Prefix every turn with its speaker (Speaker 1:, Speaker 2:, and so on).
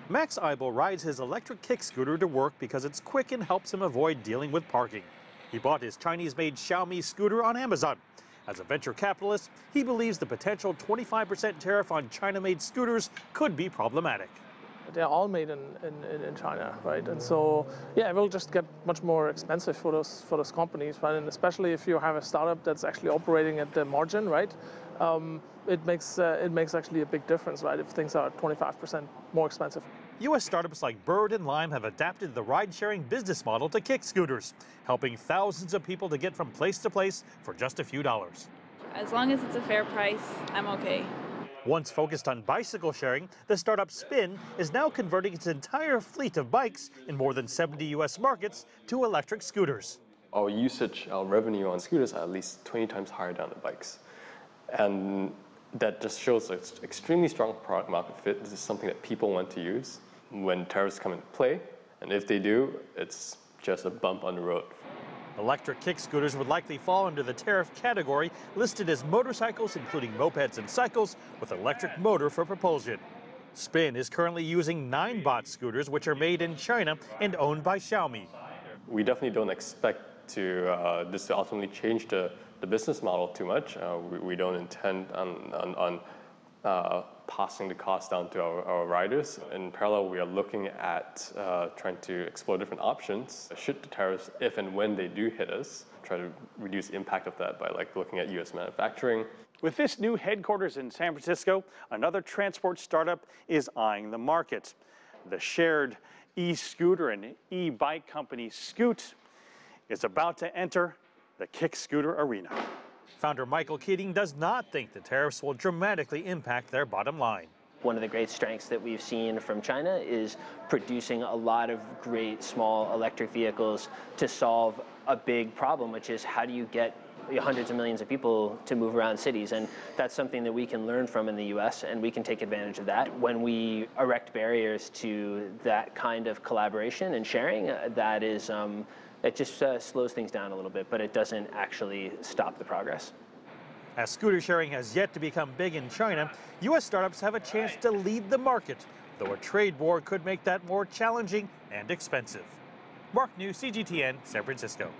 Speaker 1: Max Eibel rides his electric kick scooter to work because it's quick and helps him avoid dealing with parking. He bought his Chinese-made Xiaomi scooter on Amazon. As a venture capitalist, he believes the potential 25% tariff on China-made scooters could be problematic.
Speaker 2: They're all made in China, right? And so, yeah, it will just get much more expensive for those companies, right? And especially if you have a startup that's actually operating at the margin, right? It makes actually a big difference, right? If things are 25% more expensive.
Speaker 1: U.S. startups like Bird and Lime have adapted the ride-sharing business model to kick scooters, helping thousands of people to get from place to place for just a few dollars.
Speaker 3: As long as it's a fair price, I'm okay.
Speaker 1: Once focused on bicycle sharing, the startup Spin is now converting its entire fleet of bikes in more than 70 U.S. markets to electric scooters.
Speaker 4: Our usage, our revenue on scooters are at least 20 times higher than the bikes. And that just shows an extremely strong product market fit. This is something that people want to use when tariffs come into play. And if they do, it's just a bump on the road.
Speaker 1: Electric kick scooters would likely fall under the tariff category listed as motorcycles, including mopeds and cycles, with electric motor for propulsion. Spin is currently using 9-bot scooters, which are made in China and owned by Xiaomi.
Speaker 4: We definitely don't expect this to ultimately change the business model too much. We don't intend on passing the cost down to our riders. In parallel, we are looking at trying to explore different options. Should the tariffs, if and when they do hit us, try to reduce the impact of that by looking at U.S. manufacturing.
Speaker 5: With this new headquarters in San Francisco, another transport startup is eyeing the market. The shared e-scooter and e-bike company Scoot is about to enter the kick scooter arena.
Speaker 1: Founder Michael Keating does not think the tariffs will dramatically impact their bottom line.
Speaker 6: One of the great strengths that we've seen from China is producing a lot of great small electric vehicles to solve a big problem, which is how do you get hundreds of millions of people to move around cities? And that's something that we can learn from in the US, and we can take advantage of that. When we erect barriers to that kind of collaboration and sharing, that is, it just slows things down a little bit, but it doesn't actually stop the progress.
Speaker 1: As scooter sharing has yet to become big in China, U.S. startups have a chance to lead the market, though a trade war could make that more challenging and expensive. Mark New, CGTN, San Francisco.